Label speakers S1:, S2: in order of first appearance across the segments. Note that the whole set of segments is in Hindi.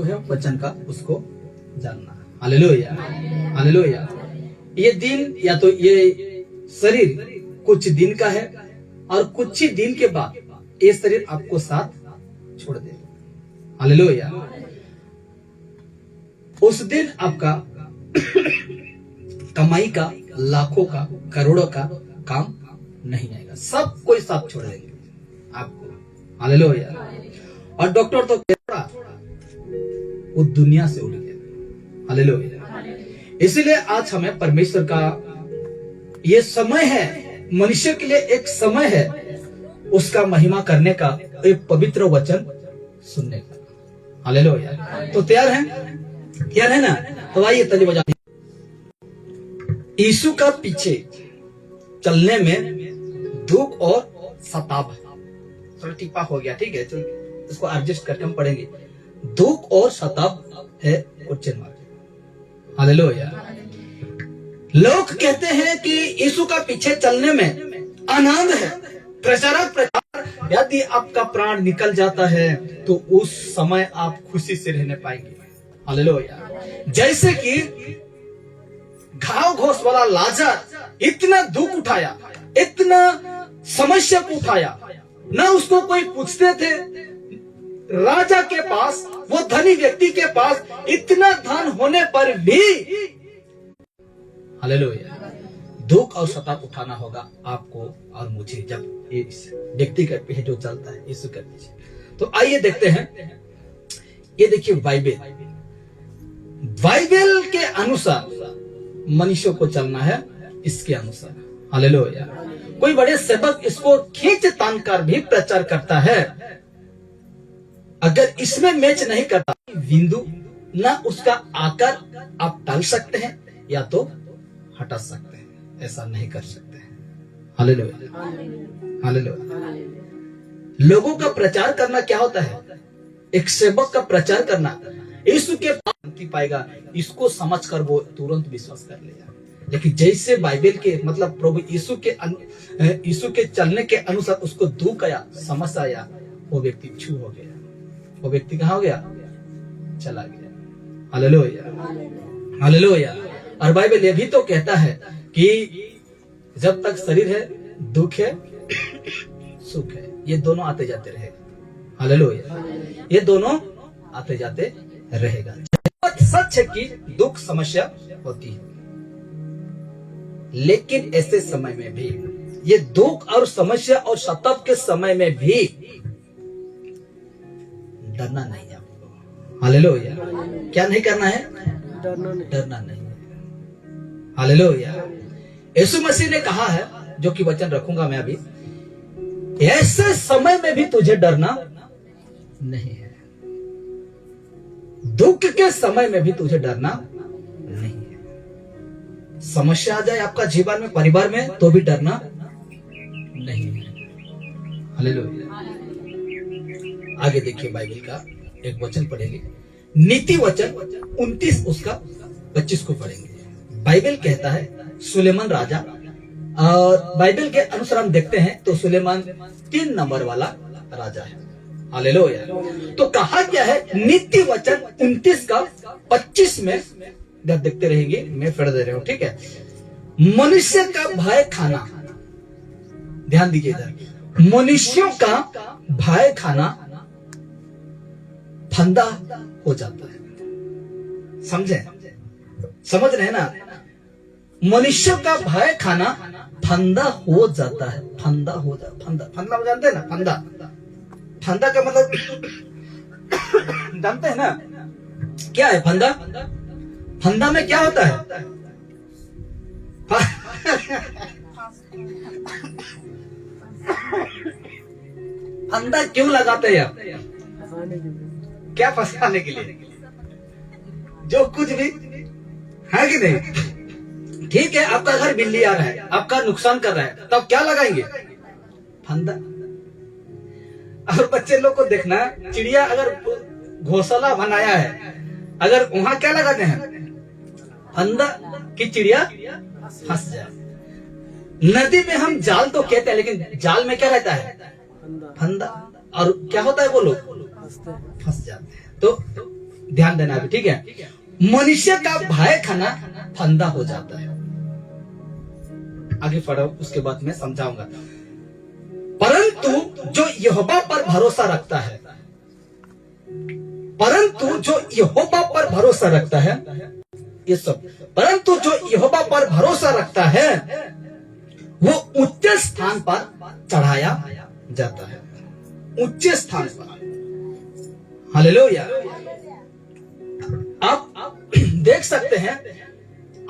S1: है वचन का उसको जानना। Hallelujah, hallelujah. ये दिन या तो ये शरीर कुछ दिन का है और कुछ ही दिन के बाद ये शरीर आपको साथ छोड़ देगा। हालेलुया। उस दिन आपका कमाई का, लाखों का, करोड़ों का काम नहीं आएगा। सब कोई साथ छोड़ देंगे आपको। हालेलुया। और डॉक्टर तो कहता वो दुनिया से उड़ गया। हालेलुया। इसीलिए आज हमें परमेश्वर का ये समय है, मनुष्य के लिए एक समय है उसका महिमा करने का, एक पवित्र वचन सुनने का। हालेलुया। तो तैयार हैं? तैयार है ना? तो आइए ताली बजा। यीशु का पीछे चलने में दुख और सताव, थोड़ा टिप्पा हो गया, ठीक है, तो इसको एडजस्ट करके हम पढ़ेंगे। दुख और सताव है क्वेश्चन मार्क। हालेलुया। लोग कहते हैं कि यीशु का पीछे चलने में आनंद है। प्रचार यदि आपका प्राण निकल जाता है तो उस समय आप खुशी से रहने पाएंगे। हालेलुया। जैसे कि घाव घोष वाला लाजर इतना दुख उठाया, इतना समस्या को उठाया, ना उसको कोई पूछते थे। राजा के पास, वो धनी व्यक्ति के पास इतना धन होने पर भी, हालेलुया, दुख और सताव उठाना होगा आपको और मुझे जब इस व्यक्ति के पीछे जो चलता है यीशु के पीछे। तो आइए देखते हैं। ये देखिए बाइबल के अनुसार मनुष्य को चलना है, इसके अनुसार। हालेलुया। कोई बड़े सेवक इसको खींच तान कर भी प्रचार करता है। अगर इसमें मैच नहीं करता बिंदु ना उसका आकार आप टाल सकते हैं या तो हटा सकते हैं, ऐसा नहीं कर सकते हैं। Hallelujah, hallelujah. लोगों का प्रचार करना क्या होता है? एक सेवक का प्रचार करना यीशु के पास पाएगा, इसको समझकर वो तुरंत विश्वास कर लेगा। लेकिन जैसे बाइबल के मतलब प्रभु यीशु के चलने के अनुसार उसको दुख आया, समस्या आया, वो व्यक्ति छू हो गया। वो व्यक्ति कहाँ हो गया? चला गया। Hallelujah, hallelujah. और बाइबल ये भी तो कहता है कि जब तक शरीर है दुख है, सुख है, ये दोनों आते जाते रहेगा। हालेलुया, ये दोनों आते जाते रहेगा। सच है कि दुख समस्या होती है, लेकिन ऐसे समय में भी, ये दुख और समस्या और सताव के समय में भी डरना नहीं है आपको। हालेलुया। क्या नहीं करना है? डरना नहीं है। हालेलुया। यीशु मसीह ने कहा है, जो कि वचन रखूंगा मैं अभी, ऐसे समय में भी तुझे डरना नहीं है। दुख के समय में भी तुझे डरना नहीं है। समस्या आ जाए आपका जीवन में, परिवार में, तो भी डरना नहीं है। हालेलुया। आगे देखिए, बाइबल का एक वचन पढ़ेंगे, नीति वचन 29 उसका 25 को पढ़ेंगे। बाइबल कहता है सुलेमान राजा, और बाइबल के अनुसार हम देखते हैं तो सुलेमान 3 नंबर वाला राजा है। हालेलुया। तो कहा क्या है? नीति वचन 29 का 25 में जब देखते रहेंगे, मैं पढ़ दे रहा हूं, ठीक है। मनुष्य का भय खाना, ध्यान दीजिए इधर, मनुष्यों का भय खाना फंदा हो जाता है। समझे? समझ रहे ना? मनुष्य का भय खाना फंदा हो जाता है। फंदा हो जाता, फंदा जानते हैं ना? फंदा का मतलब जानते हैं ना क्या है? फंदा में क्या होता है? फंदा क्यों लगाते हैं आप? क्या फंसाने के लिए? जो कुछ भी है कि नहीं? ठीक है, आपका घर बिल्ली आ रहा है, आपका नुकसान कर रहा है, तब क्या लगाएंगे? फंदा। और बच्चे लोग को देखना, चिड़िया अगर घोंसला बनाया है, अगर वहां क्या लगाते हैं? फंदा, कि चिड़िया फंस जाए। नदी में हम जाल तो कहते हैं, लेकिन जाल में क्या रहता है? फंदा। और क्या होता है? वो लोग फंस जाते हैं। तो ध्यान देना अभी, ठीक है। मनुष्य का भय खाना फंदा हो जाता है। आगे पढ़ो, उसके बाद मैं समझाऊंगा। परंतु जो यहोवा पर भरोसा रखता है, परंतु जो यहोवा पर भरोसा रखता है, ये सब, परंतु जो यहोवा पर भरोसा रखता है वो उच्च स्थान पर चढ़ाया जाता है। उच्च स्थान पर। हालेलुया। आप देख सकते हैं,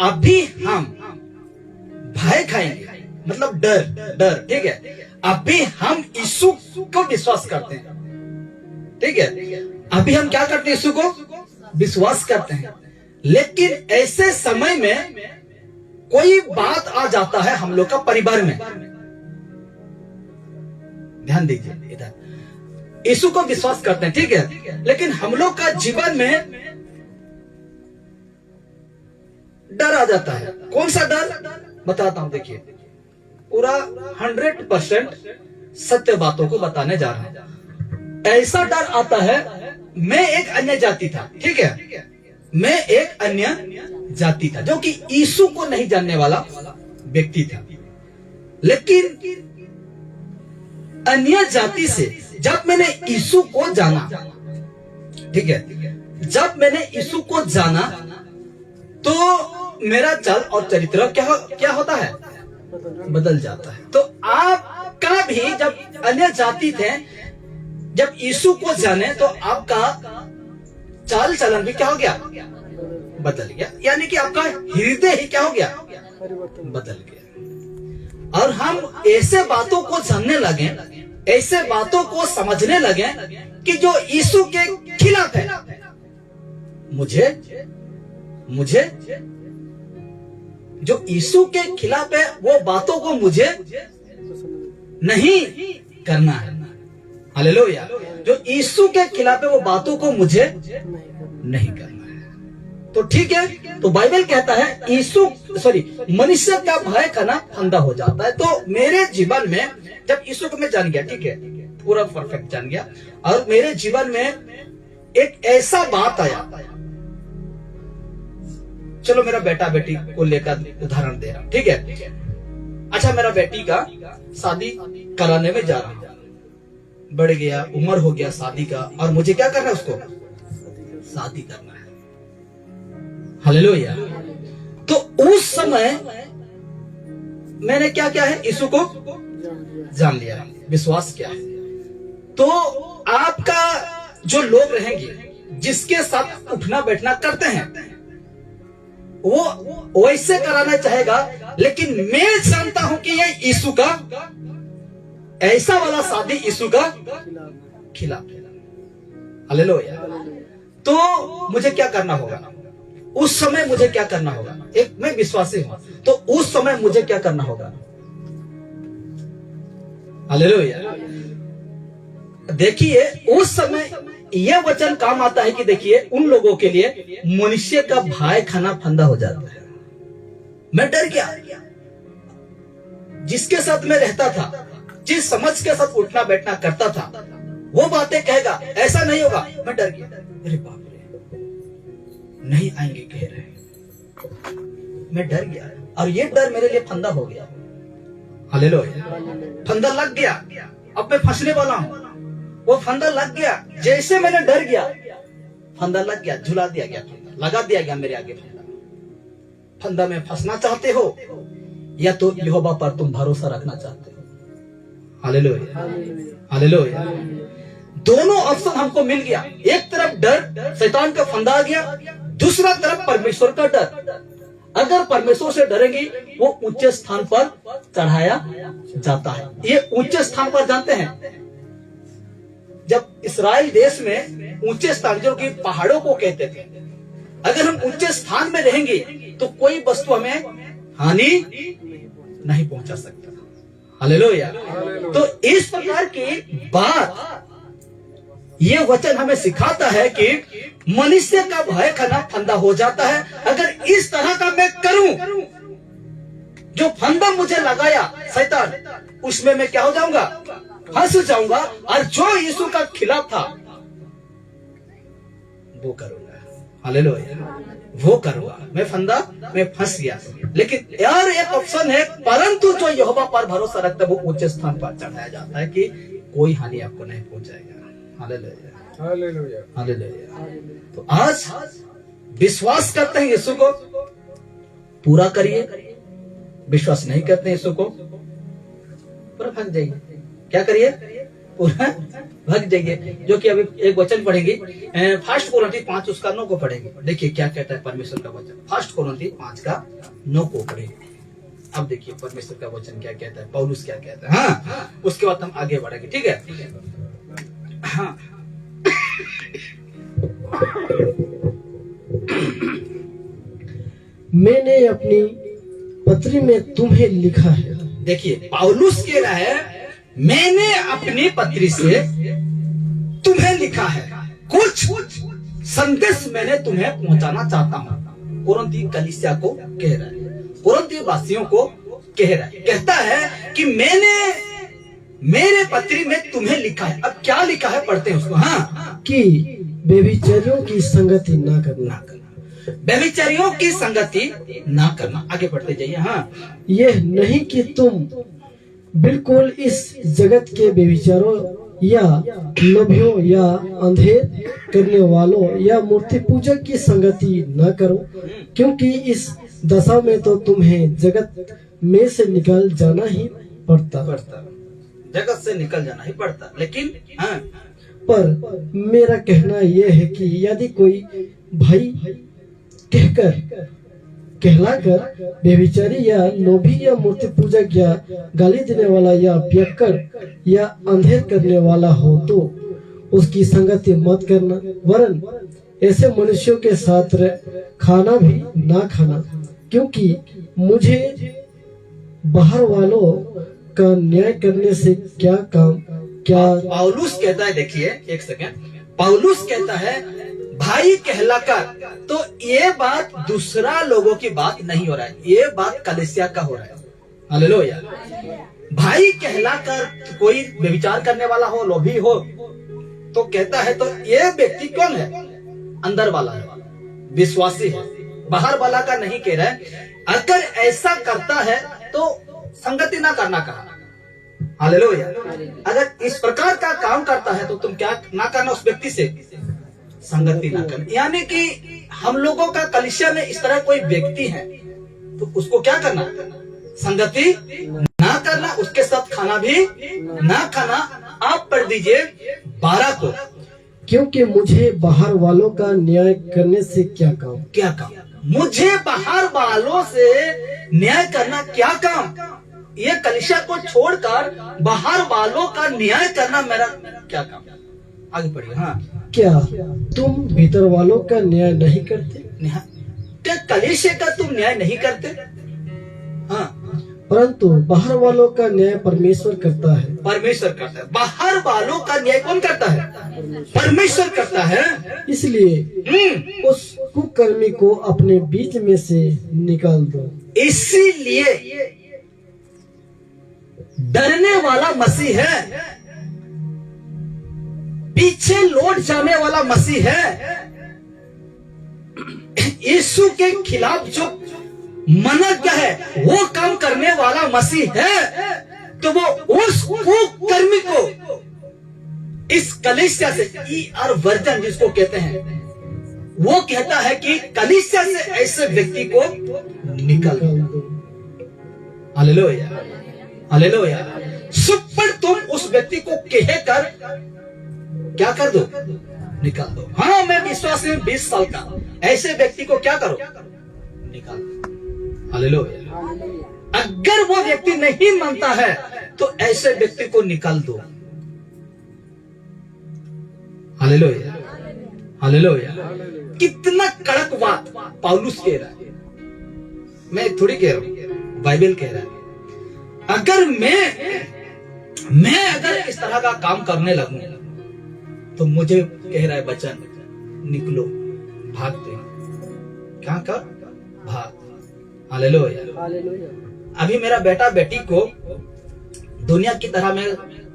S1: अभी हम भय खाएंगे, मतलब डर, ठीक है। अभी हम यीशु को विश्वास करते हैं, ठीक है। अभी हम क्या करते हैं? यीशु को विश्वास करते हैं। लेकिन ऐसे समय में कोई बात आ जाता है हम लोग का परिवार में। ध्यान दीजिए, इधर यीशु को विश्वास करते हैं, ठीक है, लेकिन हम लोग का जीवन में डर आ जाता है। कौन सा डर? बताता हूं, देखिए, पूरा 100% सत्य बातों को बताने जा रहा हूं। ऐसा डर आता है, मैं एक अन्य जाति था, ठीक है, मैं एक अन्य जाति था जो कि यीशु को नहीं जानने वाला व्यक्ति था। लेकिन अन्य जाति से जब मैंने यीशु को जाना, ठीक है, जब मैंने यीशु को जाना तो मेरा चल और चरित्र क्या होता है? बदल जाता है। तो आपका भी जब अन्य जाति थे, जब यीशु को जाने तो आपका चाल चलन भी क्या हो गया? बदल गया। यानी कि आपका हृदय ही क्या हो गया? बदल गया। और हम ऐसे बातों को जानने लगे, ऐसे बातों को समझने लगे कि जो यीशु के खिलाफ है, मुझे जो यीशु के खिलाफ है वो बातों को मुझे नहीं करना है। हालेलुया। जो यीशु के खिलाफ है वो बातों को मुझे नहीं करना है। तो ठीक है, तो बाइबल कहता है मनुष्य का भय खाना फंदा हो जाता है। तो मेरे जीवन में जब यीशु को मैं जान गया, ठीक है, पूरा परफेक्ट जान गया, और मेरे जीवन में एक ऐसा बात आया, चलो मेरा बेटा बेटी को लेकर उदाहरण दे रहा हूं, ठीक है। अच्छा, मेरा बेटी का शादी कराने में जा रहा हूं, बढ़ गया, उम्र हो गया शादी का, और मुझे क्या करना है? उसको शादी करना है। हालेलुया। तो उस समय मैंने क्या किया है? यीशु को जान लिया है, विश्वास किया है। तो आपका जो लोग रहेंगे, जिसके साथ उठना बैठना करते हैं, वो वैसे कराना चाहेगा, लेकिन मैं जानता हूं कि ये यीशु का ऐसा वाला शादी यीशु का खिलाफ है। हालेलुया। तो मुझे क्या करना होगा? उस समय मुझे क्या करना होगा? एक मैं विश्वासी हूं, तो उस समय मुझे क्या करना होगा? हालेलुया। देखिए, उस समय यह वचन काम आता है कि देखिए, उन लोगों के लिए मनुष्य का भय खाना फंदा हो जाता है। मैं डर गया, जिसके साथ मैं रहता था, जिस समझ के साथ उठना बैठना करता था, वो बातें कहेगा, ऐसा नहीं होगा। मैं डर गया, अरे बाप रे, नहीं आएंगे कह रहे। मैं डर गया, और ये डर मेरे लिए फंदा हो गया। हालेलुया। फंदा लग गया, अब मैं फंसने वाला हूं। वो फंदा लग गया, जैसे मैंने डर गया, फंदा लग गया, झुला दिया गया, फंदा लगा दिया गया मेरे आगे। फंदा में फंसना चाहते हो या तो यहोवा पर तुम भरोसा रखना चाहते हो? Hallelujah, hallelujah. दोनों ऑप्शन हमको मिल गया। एक तरफ डर, शैतान का फंदा आ गया, दूसरा तरफ परमेश्वर का डर। अगर परमेश्वर से डरेंगे, वो उच्च स्थान पर चढ़ाया जाता है। ये उच्च स्थान पर जानते हैं, जब इस्राएल देश में ऊंचे स्थान, जो कि पहाड़ों को कहते थे, अगर हम ऊंचे स्थान में रहेंगे तो कोई वस्तु हमें हानि नहीं पहुंचा सकता। हालेलुया। तो इस प्रकार की बात ये वचन हमें सिखाता है कि मनुष्य का भय खाना फंदा हो जाता है। अगर इस तरह का मैं करूं, जो फंदा मुझे लगाया शैतान, उसमें मैं क्या हो जाऊंगा? फंस जाऊंगा। और जो यीशु का खिलाफ था, वो करूंगा, हालेलुया, वो करूंगा। मैं फंदा, मैं फंस गया, लेकिन यार एक ऑप्शन है, परंतु जो यहोवा पर भरोसा रखता है वो ऊंचे स्थान पर चढ़ाया जाता है कि कोई हानि आपको नहीं पहुंचाएगा। Hallelujah, hallelujah, hallelujah. तो आज विश्वास करते हैं यीशु को, पूरा करिए। विश्वास नहीं करते हैं यीशु को, पूरा भाग जाइए। क्या करिए? पूरा भाग जाइए। जो कि अभी एक वचन पढ़ेंगे, फर्स्ट कोरिन्थियों 5 उसका 9 को पढ़ेंगे। देखिए क्या कहता है परमेश्वर का वचन, फर्स्ट कोरिन्थियों 5 का 9 को पढ़ेंगे। अब देखिए परमेश्वर का वचन क्या कहता है, पौलुस क्या कहता है। हाँ, उसके बाद हम आगे बढ़ेंगे, ठीक है। हाँ,
S2: मैंने अपनी पत्री में तुम्हें लिखा है।
S1: देखिए पौलुस कह रहा है मैंने अपनी पत्री से तुम्हें लिखा है, कुछ संदेश मैंने तुम्हें पहुंचाना चाहता हूं। कोरिन्थी कलीसिया को कह रहा है, कोरिन्थी वासियों को कह रहा है, कहता है कि मैंने मेरे पत्री में तुम्हें लिखा है। अब क्या लिखा है पढ़ते हैं उसको। हाँ,
S2: कि व्यभिचारियों की संगति ना करना,
S1: व्यभिचारियों की संगति ना करना। आगे बढ़ते जाइए। हाँ,
S2: यह नहीं कि तुम बिल्कुल इस जगत के व्यभिचारों या लोभियों या अंधेर करने वालों या मूर्ति पूजक की संगति न करो, क्योंकि इस दशा में तो तुम्हें जगत में से निकल जाना ही पड़ता।
S1: जगत से निकल जाना ही पड़ता। लेकिन हाँ,
S2: पर मेरा कहना यह है कि यदि कोई भाई कहलाकर व्यभिचारी या लोभी या मूर्ति पूजक या गाली देने वाला या पियक्कड़ या अंधेर करने वाला हो तो उसकी संगति मत करना, वरन ऐसे मनुष्यों के साथ खाना भी ना खाना, क्योंकि मुझे बाहर वालों का न्याय करने से क्या काम। क्या
S1: पौलुस कहता है, देखिए एक सेकंड, पौलुस कहता है भाई कहलाकर, तो ये बात दूसरा लोगों की बात नहीं हो रहा है, ये बात कलीसिया का हो रहा है। हालेलुया। भाई कहलाकर कोई व्यभिचार करने वाला हो, लोभी हो, तो कहता है तो ये व्यक्ति कौन है? अंदर वाला है, विश्वासी है, बाहर वाला का नहीं कह रहा है। अगर ऐसा करता है तो संगति ना करना कहा। हालेलुया। अगर इस प्रकार का काम करता है तो तुम क्या ना करना, उस व्यक्ति से संगति ना करना। यानी कि हम लोगों का कलीसिया में इस तरह कोई व्यक्ति है तो उसको क्या करना, संगति ना करना, उसके साथ खाना भी ना खाना। आप पढ़ दीजिए 12 को,
S2: क्योंकि मुझे बाहर वालों का न्याय करने से क्या काम।
S1: क्या काम? मुझे बाहर वालों से न्याय करना क्या काम? ये कलीसिया को छोड़कर बाहर वालों का न्याय करना मेरा क्या काम? आगे पढ़िए। हाँ,
S2: क्या तुम भीतर वालों का न्याय नहीं करते?
S1: क्या कलीसिया का तुम न्याय नहीं करते? हाँ,
S2: परंतु बाहर वालों का न्याय परमेश्वर करता है।
S1: परमेश्वर करता है। बाहर वालों का न्याय कौन करता है? परमेश्वर करता है।
S2: इसलिए उस कुकर्मी को अपने बीच में से निकाल दो।
S1: इसीलिए डरने वाला मसीह है, पीछे लौट जाने वाला मसीह है, यीशु के खिलाफ जो मना क्या है वो काम करने वाला मसीह है। तो वो उस कुकर्मी को इस कलीसिया से ER वर्जन जिसको कहते हैं, वो कहता है कि कलीसिया से ऐसे व्यक्ति को निकल दो। Hallelujah, hallelujah. सुपर तुम उस व्यक्ति को कहकर क्या कर दो, निकाल दो। हाँ, मैं विश्वास में 20 साल का, ऐसे व्यक्ति को क्या करो, निकाल दो। हालेलुया। अगर वो व्यक्ति नहीं मानता है तो ऐसे व्यक्ति को निकाल दो। Hallelujah, hallelujah. कितना कड़क बात पौलुस कह रहा है, मैं थोड़ी कह रहा हूं, बाइबल कह रहा है। अगर मैं अगर इस तरह का काम करने लगूं तो मुझे कह रहा है वचन, निकलो, भागते। क्या कर? भाग। हालेलुया। अभी मेरा बेटा बेटी को दुनिया की तरह मैं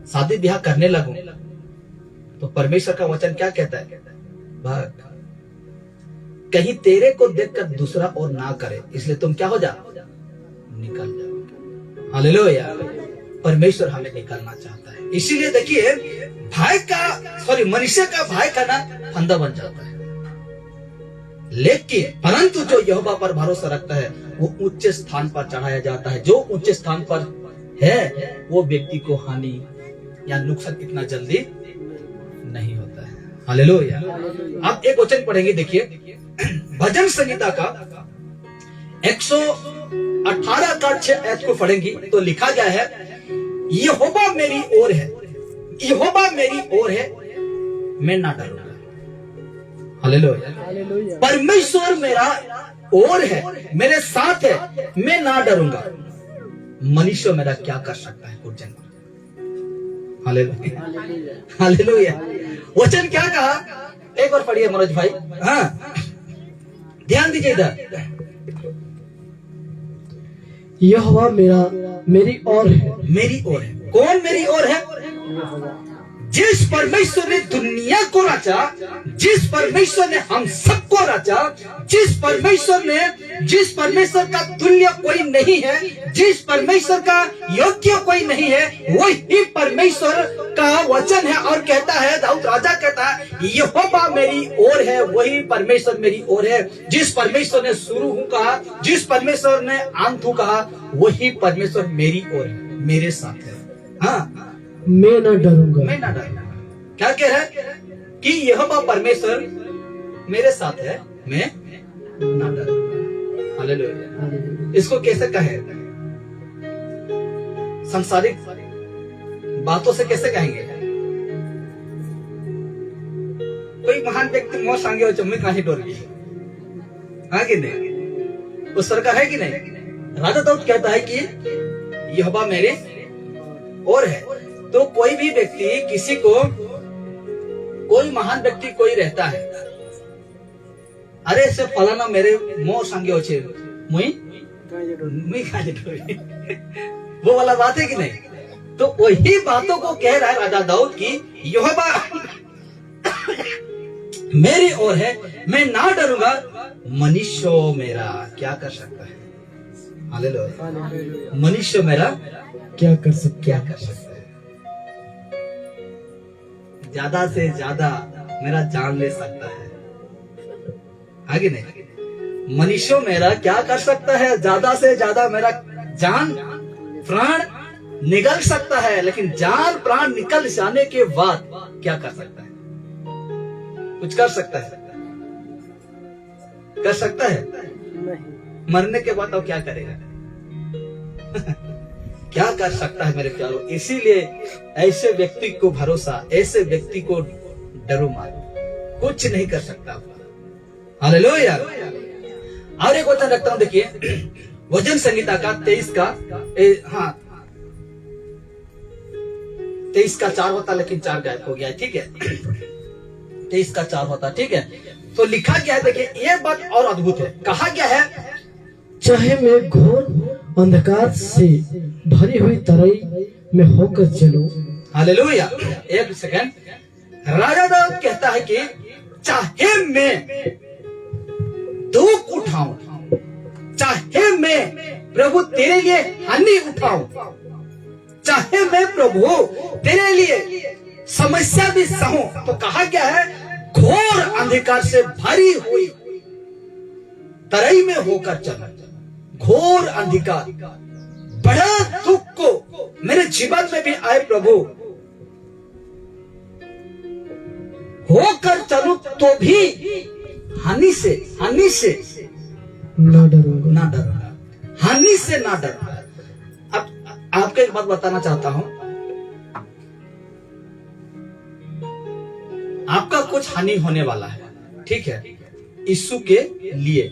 S1: शादी ब्याह करने लगूं तो परमेश्वर का वचन क्या कहता है? भाग। कहीं तेरे को देखकर दूसरा और ना करे, इसलिए तुम क्या हो जा, निकल जाओ। हालेलुया। परमेश्वर हमें निकलना चाहता है। इसीलिए देखिए मनुष्य का भाई का ना फंदा बन जाता है, लेकिन परंतु जो यहोवा पर भरोसा रखता है वो उच्च स्थान पर चढ़ाया जाता है। जो उच्च स्थान पर है वो व्यक्ति को हानि या नुकसान इतना जल्दी नहीं होता है। हालेलुया। आप एक वचन पढ़ेंगे, देखिए भजन संहिता का 118 का 6 आयत को पढ़ेंगे तो लिखा गया है, यहोवा मेरी ओर है, यहोवा मेरी ओर है, मैं ना डरूंगा। हालेलुया। परमेश्वर मेरा ओर है, मेरे साथ है, मैं ना डरूंगा। मनुष्य मेरा क्या कर सकता है कुछ जन। हालेलुया। हालेलुया। वचन क्या कहा, एक बार पढ़िए मनोज भाई। हाँ, ध्यान दीजिए इधर।
S2: यहोवा मेरी ओर है।
S1: मेरी ओर है। कौन मेरी ओर है? जिस परमेश्वर ने दुनिया को रचा, जिस परमेश्वर ने हम सबको रचा, जिस परमेश्वर का तुल्य कोई नहीं है, जिस परमेश्वर का योग्य कोई नहीं है, वही परमेश्वर का वचन है। और कहता है, दाऊद राजा कहता है, यहोवा मेरी ओर है, वही परमेश्वर मेरी ओर है। जिस परमेश्वर ने शुरू हूं कहा, जिस परमेश्वर ने अंत हूं कहा, वही परमेश्वर मेरी ओर है, मेरे साथ है। हाँ,
S2: मैं ना डरूंगा।
S1: मैं ना डरूंगा। क्या कह रहा है कि यहोवा परमेश्वर मेरे साथ है, मैं ना डरूंगा। हालेलुया। इसको कैसे कहे? सांसारिक बातों से कैसे कहेंगे? कोई महान व्यक्ति मोह सांगे हो चम्मी कहानी डोर गई, हाँ कि नहीं? उस सर का है कि नहीं? राजा दाऊद कहता है कि यहोवा मेरे ओर है। तो कोई भी व्यक्ति किसी को, कोई महान व्यक्ति कोई रहता है, अरे से फलाना मेरे मोह संगे हो छे, मुई खाने डोरी, वो वाला बात है कि नहीं? तो वही बातों को कह रहा है राजा दाऊद की यहोवा मेरी ओर है, मैं ना डरूंगा। मनुष्य मेरा क्या कर सकता है? हालेलुया। मनुष्य मेरा
S2: क्या कर सकता
S1: है? ज्यादा से ज्यादा मेरा जान ले सकता है, आगे नहीं? मनुष्य मेरा क्या कर सकता है? ज्यादा से ज्यादा मेरा जान प्राण निकल सकता है, लेकिन जान प्राण निकल जाने के बाद क्या कर सकता है? कुछ कर सकता है? कर सकता है?
S2: नहीं।
S1: मरने के बाद तो क्या करेगा? क्या कर सकता है मेरे प्यारों? इसीलिए ऐसे व्यक्ति को भरोसा, ऐसे व्यक्ति को डरो मत, कुछ नहीं कर सकता। हालेलुया। और एक वचन रखता हूं, देखिए भजन संहिता का 23 का 4 होता, लेकिन 4 गायब हो गया है, ठीक है? 23 का 4 होता, ठीक है? तो लिखा गया है, देखिए ये बात और अद्भुत है। कहा गया है,
S2: चाहे मैं घोर अंधकार से भरी हुई तराई में होकर चलूं।
S1: हालेलुया। एक सेकंड, राजा दाऊद कहता है कि चाहे मैं दुख उठाऊं, चाहे मैं प्रभु तेरे लिए हानि उठाऊं, चाहे मैं प्रभु तेरे लिए समस्या भी सहूं, तो कहा गया है घोर अंधकार से भरी हुई तराई में होकर चलूं। घोर अंधकार, बड़ा दुख को मेरे जीवन में भी आए प्रभु, होकर चलूं तो भी हानि से
S2: ना डरूंगा,
S1: हानि से ना डरूंगा। अब आपको एक बात बताना चाहता हूं, आपका कुछ हानि होने वाला है, ठीक है? यीशु के लिए